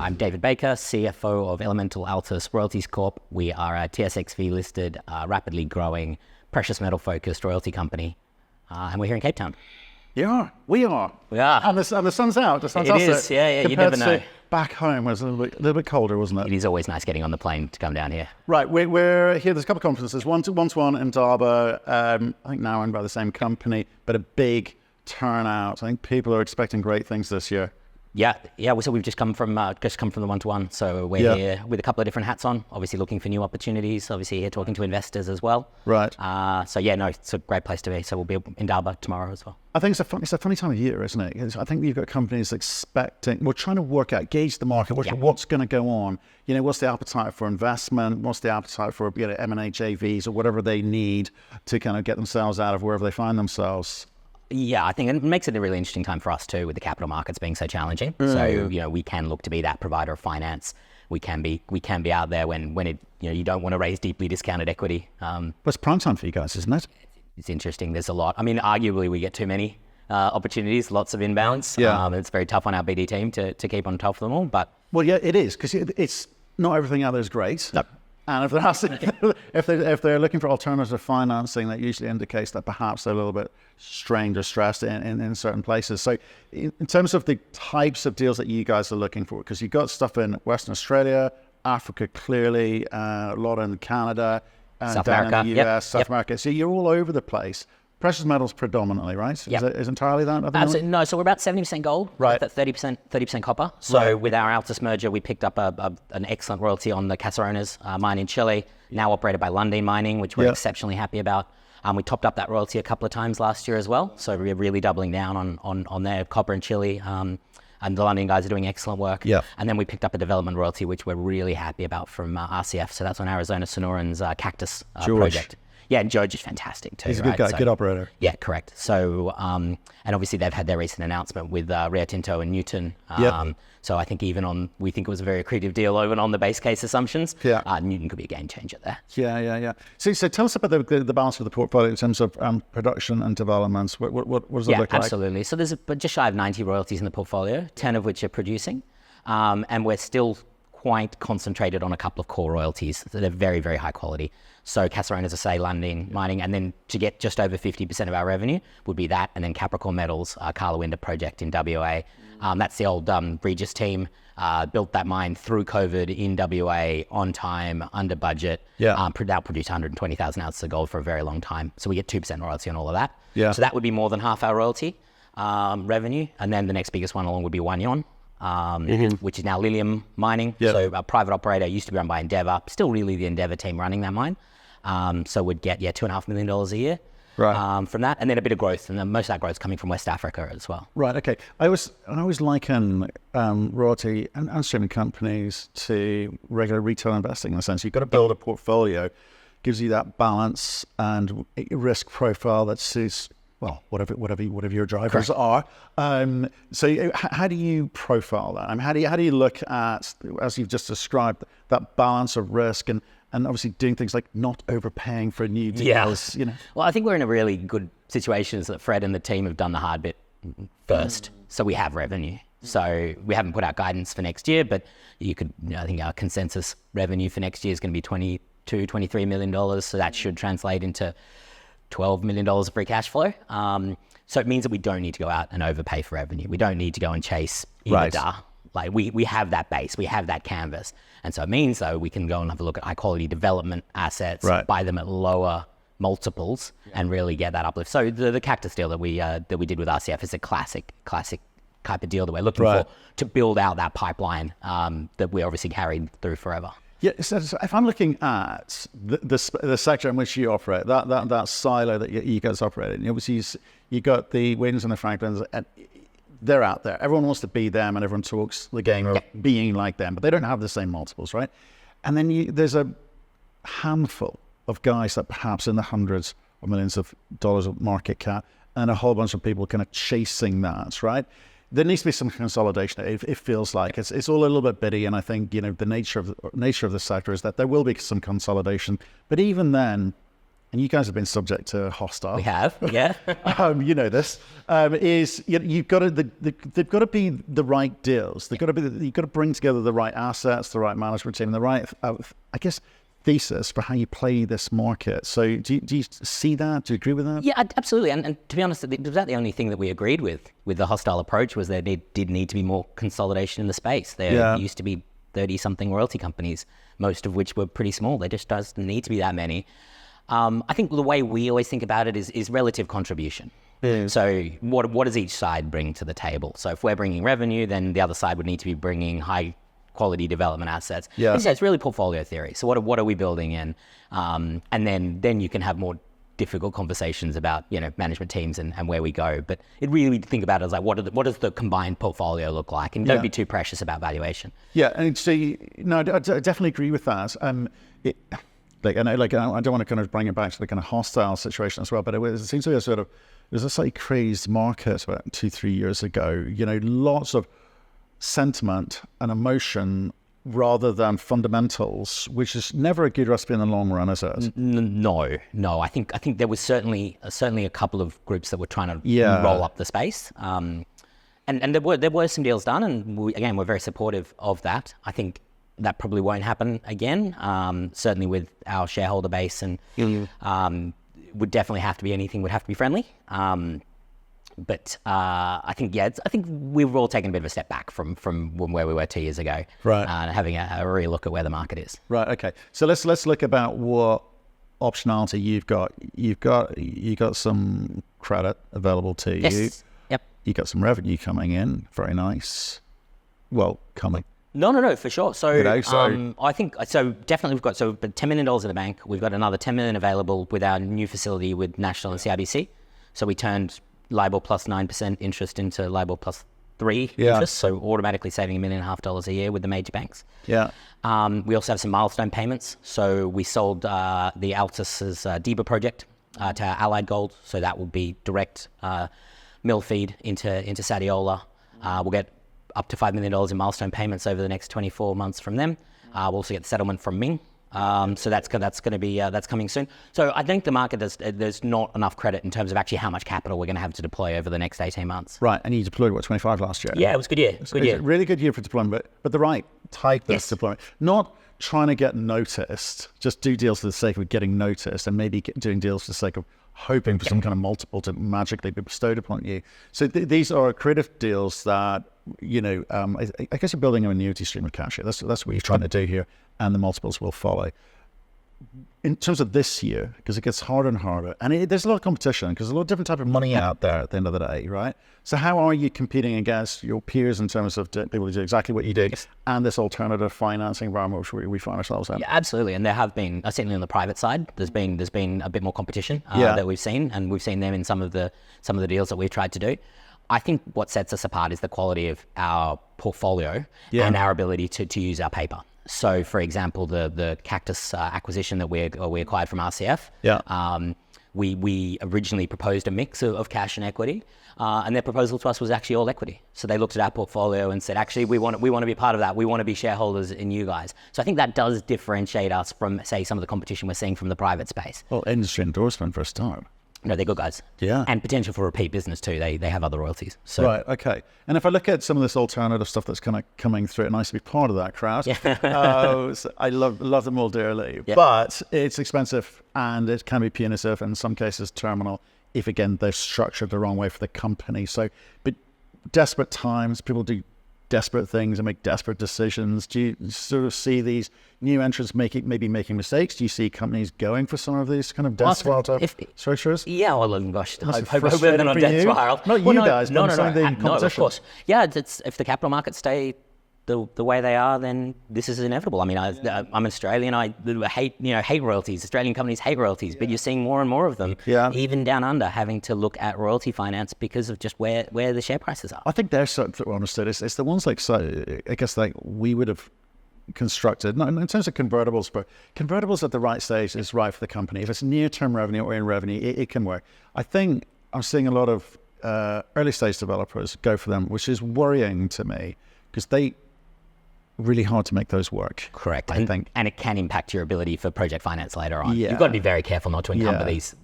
I'm David Baker, CFO of Elemental Altus Royalties Corp. We are a TSXV listed, rapidly growing, precious metal focused royalty company. And we're here in Cape Town. You are. We are. We are. And the sun's out. The sun's It out. is, yeah, you Compared never know. to back home, it was a little bit colder, wasn't it? It is always nice getting on the plane to come down here. Right, we're here. There's a couple of conferences. One in Darba, I think now owned by the same company, but a big turnout. I think people are expecting great things this year. Yeah. So we've just come from the 1-to-1. So we're here with a couple of different hats on, obviously looking for new opportunities, obviously here talking to investors as well. Right. It's a great place to be. So we'll be in Darba tomorrow as well. I think it's a funny time of year, isn't it? I think you've got companies expecting, we're trying to work out, gauge the market, what's going to go on. What's the appetite for investment? What's the appetite for M&A JVs or whatever they need to kind of get themselves out of wherever they find themselves? Yeah, I think it makes it a really interesting time for us too, with the capital markets being so challenging. So we can look to be that provider of finance. We can be out there when it you don't want to raise deeply discounted equity. It's prime time for you guys, isn't it? It's interesting. There's a lot. I mean, arguably we get too many opportunities, lots of inbounds. Yeah. It's very tough on our BD team to keep on top of them all. But yeah, it is, because it's not everything out there is great. No. And if they're looking for alternative financing, that usually indicates that perhaps they're a little bit strained or stressed in certain places. So in terms of the types of deals that you guys are looking for, because you've got stuff in Western Australia, Africa clearly, a lot in Canada, and South down America, in the US, South America. So you're all over the place. Precious metals predominantly, right? Is entirely that? At the moment? No, so we're about 70% gold, right? 30% copper. So with our Altus merger, we picked up an excellent royalty on the Caserones mine in Chile, now operated by Lundin Mining, which we're exceptionally happy about. We topped up that royalty a couple of times last year as well. So we're really doubling down on their copper in Chile. And the Lundin guys are doing excellent work. Yeah. And then we picked up a development royalty, which we're really happy about from RCF. So that's on Arizona Sonoran's Cactus project. Yeah, and George is fantastic too. He's a good guy, good operator. Yeah, correct. So, and obviously they've had their recent announcement with Rio Tinto and Newton. So I think we think it was a very accretive deal even on the base case assumptions. Yeah. Newton could be a game changer there. Yeah. So tell us about the balance of the portfolio in terms of production and developments. What does it look like? Absolutely. So there's just shy of 90 royalties in the portfolio, 10 of which are producing. And we're still quite concentrated on a couple of core royalties that are very, very high quality. So Caserones, as I say, Lundin Mining, and then to get just over 50% of our revenue would be that, and then Capricorn Metals, Karlawinda project in WA. That's the old Regis team, built that mine through COVID in WA, on time, under budget. Now produced 120,000 ounces of gold for a very long time. So we get 2% royalty on all of that. Yeah. So that would be more than half our royalty revenue. And then the next biggest one along would be Wahgnion. Which is now Lilium Mining. So a private operator, used to be run by Endeavour, still really the Endeavour team running that mine. So we'd get $2.5 million a year from that, and then a bit of growth, and then most of that growth is coming from West Africa as well. Right. Okay. I always liken royalty and streaming companies to regular retail investing, in the sense you've got to build a portfolio, gives you that balance and risk profile that suits, well, whatever your drivers are. So how do you profile that? I mean, how do you look at, as you've just described, that balance of risk and obviously doing things like not overpaying for new deals? Well, I think we're in a really good situation, is that Fred and the team have done the hard bit first. So we have revenue. So we haven't put out guidance for next year, but I think our consensus revenue for next year is going to be $23 million. So that should translate into $12 million of free cash flow. So it means that we don't need to go out and overpay for revenue. We don't need to go and chase EBITDA. Like we have that base, we have that canvas. And so it means, though, we can go and have a look at high quality development assets, buy them at lower multiples and really get that uplift. So the Cactus deal that we did with RCF is a classic type of deal that we're looking for to build out that pipeline that we obviously carried through forever. Yeah, so if I'm looking at the sector in which you operate, that silo that you guys operate in, obviously you got the Wings and the Franklins, and they're out there. Everyone wants to be them, and everyone talks the game of being like them, but they don't have the same multiples, right? And then there's a handful of guys that perhaps in the hundreds or millions of dollars of market cap, and a whole bunch of people kind of chasing that, right? There needs to be some consolidation. It feels like it's all a little bit bitty, and I think the nature of the sector is that there will be some consolidation. But even then, and you guys have been subject to hostile. We have, yeah. You know this. You've got to. They've got to be the right deals. They've got to be. You've got to bring together the right assets, the right management team, the right, I guess, thesis for how you play this market. So, do you see that? Do you agree with that? Yeah, absolutely. And to be honest, was that the only thing that we agreed with the hostile approach was there did need to be more consolidation in the space. There used to be 30-something royalty companies, most of which were pretty small. There just doesn't need to be that many. I think the way we always think about it is relative contribution. So what does each side bring to the table? So if we're bringing revenue, then the other side would need to be bringing high quality development assets. Yeah. It's really portfolio theory. So what are we building in? And then you can have more difficult conversations about, management teams and where we go. But it really think about it as like, what does the combined portfolio look like? And don't be too precious about valuation. Yeah, and so I definitely agree with that. I don't want to kind of bring it back to the kind of hostile situation as well, but it seems to be it was a slightly crazed market about 2-3 years ago. Lots of sentiment and emotion rather than fundamentals, which is never a good recipe in the long run, is it? No. I think there was certainly a couple of groups that were trying to roll up the space, and there were some deals done, and we're very supportive of that. I think that probably won't happen again. Certainly with our shareholder base, and would definitely have to be anything would have to be friendly. But I think we've all taken a bit of a step back from where we were 2 years ago, right? And having a real look at where the market is. Right. Okay. So let's look about what optionality you've got. You've got some credit available to you. Yes. Yep. You got some revenue coming in. Very nice. Well, coming. No, for sure. So, I think so. Definitely, we've got $10 million in the bank. We've got another $10 million available with our new facility with National and CIBC. So we turned LIBOR plus 9% interest into LIBOR plus 3 interest. So automatically saving $1.5 million a year with the major banks. Yeah. We also have some milestone payments. So we sold the Altus's Diba project to Allied Gold. So that will be direct mill feed into Sadiola. We'll get up to $5 million in milestone payments over the next 24 months from them. We'll also get the settlement from Ming. So that's going to be that's coming soon. So I think the market there's not enough credit in terms of actually how much capital we're going to have to deploy over the next 18 months. Right, and you deployed 25 last year. Yeah, it was a good year. It's a really good year for deployment, but the right type of deployment. Not trying to get noticed, just do deals for the sake of getting noticed, and maybe doing deals for the sake of hoping for some kind of multiple to magically be bestowed upon you. So these are creative deals that, I guess you're building an annuity stream of cash here. That's what you're trying to do here, and the multiples will follow. In terms of this year, because it gets harder and harder, and there's a lot of competition because there's a lot of different type of money out there at the end of the day, right? So how are you competing against your peers in terms of people who do exactly what you do and this alternative financing environment which we find ourselves in? Yeah, absolutely. And there have been, certainly on the private side, there's been a bit more competition that we've seen, and we've seen them in some of the deals that we've tried to do. I think what sets us apart is the quality of our portfolio and our ability to use our paper. So, for example, the Cactus acquisition that we acquired from RCF, we originally proposed a mix of cash and equity, and their proposal to us was actually all equity. So they looked at our portfolio and said, actually, we want to be part of that. We want to be shareholders in you guys. So I think that does differentiate us from, say, some of the competition we're seeing from the private space. Well, industry endorsement for a start. No, they're good guys. Yeah. And potential for repeat business too. They have other royalties. So. Right, okay. And if I look at some of this alternative stuff that's kind of coming through, it's nice to be part of that crowd. So I love them all dearly. Yeah. But it's expensive and it can be punitive, in some cases terminal, if again they're structured the wrong way for the company. So, but desperate times, people do desperate things and make desperate decisions. Do you sort of see these new entrants making mistakes? Do you see companies going for some of these kind of death spiral type structures? Yeah, well, gosh, I hope we're not death spiral. Not you guys, but no, of course. Yeah, if the capital markets stay the way they are, then this is inevitable. I mean, I'm Australian. I hate royalties. Australian companies hate royalties, but you're seeing more and more of them, even down under, having to look at royalty finance because of just where the share prices are. I think they're so understood. It's the ones like, so I guess like we would have constructed, not in terms of convertibles, but convertibles at the right stage is right for the company. If it's near-term revenue or in revenue, it can work. I think I'm seeing a lot of early-stage developers go for them, which is worrying to me because really hard to make those work. Correct. I think. And it can impact your ability for project finance later on. Yeah. You've got to be very careful not to encumber these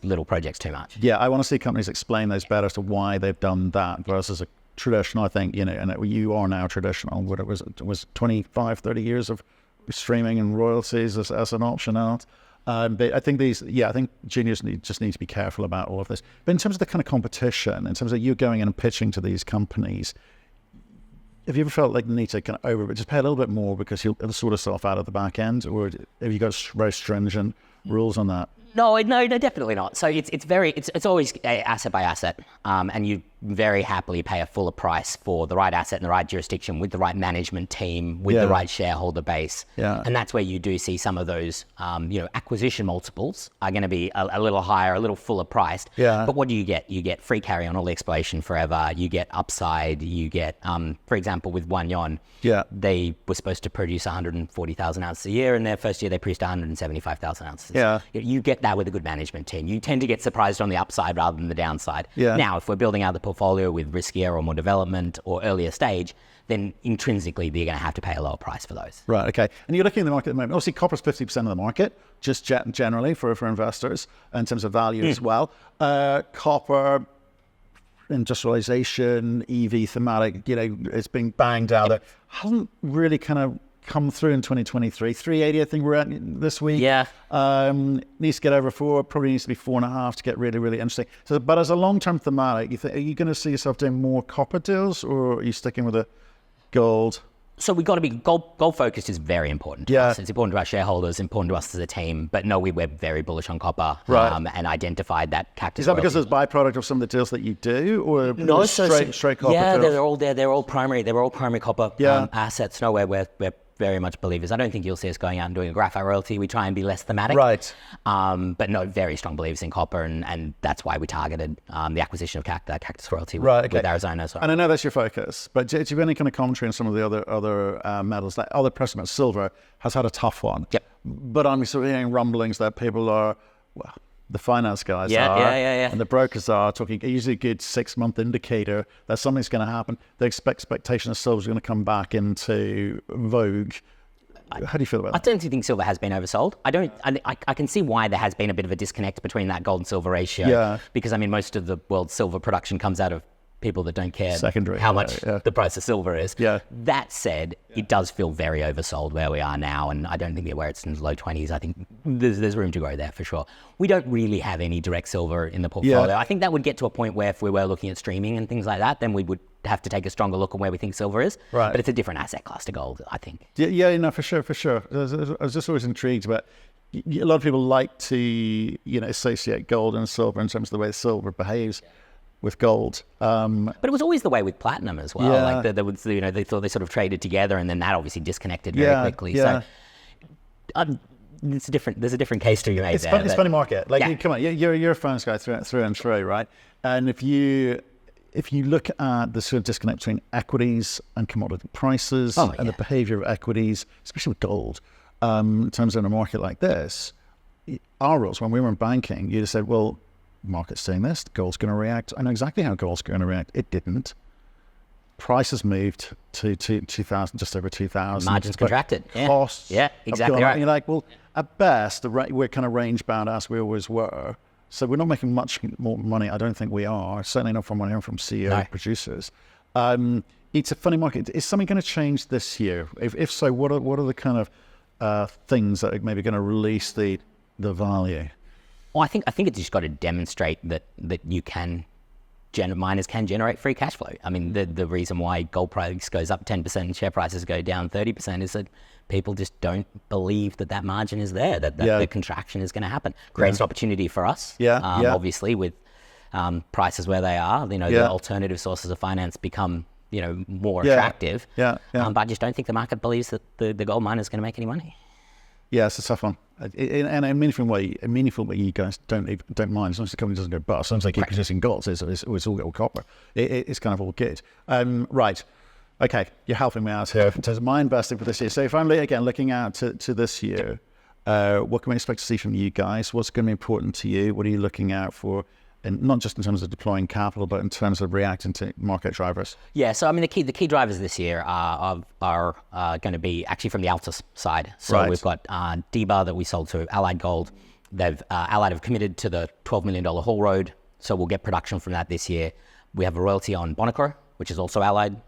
little projects too much. Yeah, I want to see companies explain those better as to why they've done that versus a traditional. I think, and you are now traditional. What it was 25, 30 years of streaming and royalties as an option out. But I think I think juniors just need to be careful about all of this. But in terms of the kind of competition, in terms of you going in and pitching to these companies, have you ever felt like you need to kind of just pay a little bit more because you'll sort yourself out at the back end, or have you got very stringent rules on that? No, definitely not. So it's always asset by asset, and you very happily pay a fuller price for the right asset in the right jurisdiction with the right management team, with the right shareholder base. Yeah. And that's where you do see some of those, acquisition multiples are going to be a little higher, a little fuller priced. Yeah. But what do you get? You get free carry on all the exploration forever. You get upside. You get, for example, with Wanyon, they were supposed to produce 140,000 ounces a year. In their first year, they produced 175,000 ounces. Yeah. You get that with a good management team. You tend to get surprised on the upside rather than the downside. Yeah. Now, if we're building out the portfolio with riskier or more development or earlier stage, then intrinsically you're going to have to pay a lower price for those. Right, okay. And you're looking at the market at the moment. Obviously, copper's 50% of the market, just generally for investors in terms of value as well. Copper, industrialization, EV thematic, it's being banged out there. Hasn't really kind of come through in 2023. 380, I think we're at this week. Yeah. Needs to get over 4, probably needs to be 4.5 to get really, really interesting. So, but as a long-term thematic, are you going to see yourself doing more copper deals, or are you sticking with a gold? So we've got to be gold focused is very important to us. It's important to our shareholders, important to us as a team. But no, we're very bullish on copper, and identified that Cactus. Is that because it's byproduct of some of the deals that you do, or no, straight copper? Yeah, deals? they're all there. They're all primary copper assets. No, we're very much believers. I don't think you'll see us going out and doing a graphite royalty. We try and be less thematic. Right. But no, very strong believers in copper, and that's why we targeted the acquisition of Cactus Royalty with Arizona. So. And I know that's your focus, but do you have any kind of commentary on some of the other metals, like other precious metals? Silver has had a tough one. Yep. But I'm sort of hearing rumblings that people are, the finance guys are, and the brokers are talking, usually a good 6-month indicator that something's going to happen. The expectation of silver is going to come back into vogue. How do you feel about that? I don't think silver has been oversold. I can see why there has been a bit of a disconnect between that gold and silver ratio. Yeah. Because most of the world's silver production comes out of people that don't care secondary how much the price of silver is. Yeah. That said, it does feel very oversold where we are now, and I don't think where it's in the low 20s. I think there's room to grow there for sure. We don't really have any direct silver in the portfolio. Yeah. I think that would get to a point where if we were looking at streaming and things like that, then we would have to take a stronger look on where we think silver is. Right. But it's a different asset class to gold, I think. Yeah, no, for sure. I was just always intrigued about. A lot of people like to, associate gold and silver in terms of the way silver behaves with gold. But it was always the way with platinum as well. Yeah. Like they thought they sort of traded together, and then that obviously disconnected very quickly. Yeah. So it's different. There's a different case to be made It's there. It's funny market. Like, come on, you're a finance guy through and through, right? And if you look at the sort of disconnect between equities and commodity prices and the behavior of equities, especially with gold, in terms of a market like this, our rules, when we were in banking, you just said, well, market's saying this, gold's going to react. I know exactly how gold's going to react. It didn't. Prices moved to 2,000, just over 2,000. Margins contracted. Costs. Yeah, exactly right. right. And you're like, well, at best, we're kind of range bound as we always were. So we're not making much more money. I don't think we are. Certainly not from what I hear from CEO producers. It's a funny market. Is something going to change this year? If so, what are the kind of things that are maybe going to release the value? Well, I think it's just got to demonstrate that you can, miners can generate free cash flow. I mean, the reason why gold price goes up 10% and share prices go down 30% is that people just don't believe that margin is there, that the contraction is going to happen. Creates an opportunity for us. Obviously, with prices where they are, the alternative sources of finance become more attractive. But I just don't think the market believes that the gold miner is going to make any money. Yeah, it's a tough one. In a meaningful way, you guys don't mind as long as the company doesn't go bust. As long as they keep producing gold, it's all copper. It's kind of all good. Right. Okay, you're helping me out here in terms of my investing for this year. So if I'm looking out to this year, what can we expect to see from you guys? What's going to be important to you? What are you looking out for? and not just in terms of deploying capital, but in terms of reacting to market drivers? Yeah, so I mean, the key drivers this year are going to be actually from the Altus side. So Right. we've got D-Bar that we sold to Allied Gold. Allied have committed to the $12 million haul road, so we'll get production from that this year. We have a royalty on Bonaco, which is also Allied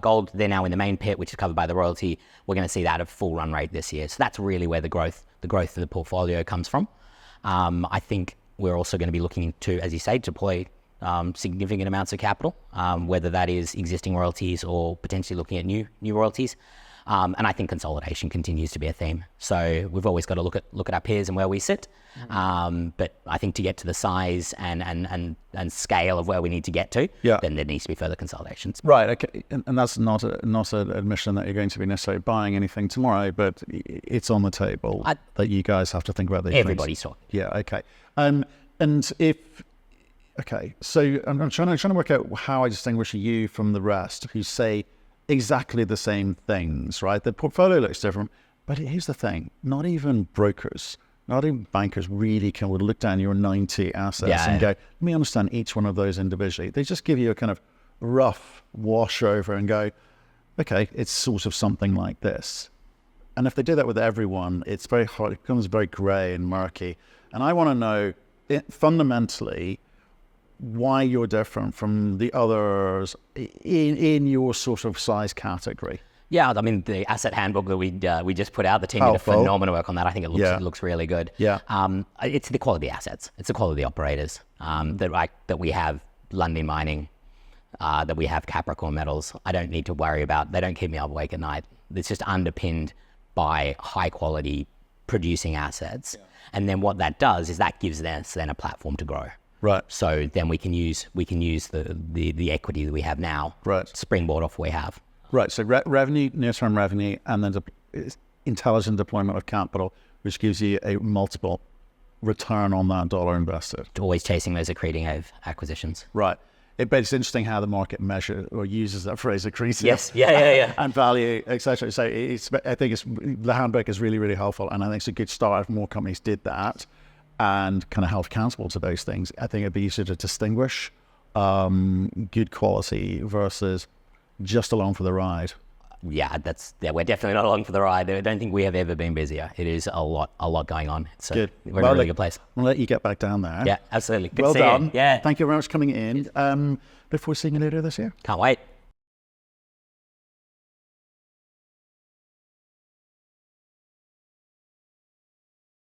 Gold. They're now in the main pit, which is covered by the royalty. We're going to see that at full run rate this year. So that's really where the growth of the portfolio comes from. I think we're also going to be looking to, as you say, deploy significant amounts of capital, whether that is existing royalties or potentially looking at new royalties. And I think consolidation continues to be a theme. So we've always got to look at our peers and where we sit. But I think to get to the size and scale of where we need to get to, then there needs to be further consolidations. Right. Okay. And that's not an admission that you're going to be necessarily buying anything tomorrow, but it's on the table that you guys have to think about these Everybody's things. talking. Yeah. Okay. And if so I'm trying to work out how I distinguish you from the rest who say exactly the same things, right? The portfolio looks different, but here's the thing: not even brokers, not even bankers really would look down your 90 assets and go, let me understand each one of those individually. They just give you a kind of rough wash over and go, okay, it's sort of something like this. And if they do that with everyone, it's very hard. It becomes very grey and murky. And I want to know fundamentally why you're different from the others in your sort of size category. Yeah, I mean, the asset handbook that we just put out, the team did a phenomenal work on that. I think it looks really good. Yeah. It's the quality assets. It's the quality operators that we have Lundin Mining, that we have Capricorn Metals. I don't need to worry about. They don't keep me up awake at night. It's just underpinned by high quality producing assets. Yeah. And then what that does is that gives us then a platform to grow. Right. So then we can use the equity that we have now. Right. Springboard off what we have. Right. So revenue, near-term revenue, and then intelligent deployment of capital, which gives you a multiple return on that dollar invested. Always chasing those accreting acquisitions. Right. But it's interesting how the market measures or uses that phrase, accretive. Yes. Yeah. And value, etc. So I think the handbook is really, really helpful, and I think it's a good start if more companies did that and kind of held accountable to those things. I think it'd be easier to distinguish good quality versus just along for the ride. Yeah, we're definitely not along for the ride. I don't think we have ever been busier. It is a lot going on. So good. We're in a really good place. I'll let you get back down there. Yeah, absolutely. Good well to see done. you. Yeah. Thank you very much for coming in. Look forward to seeing you later this year. Can't wait.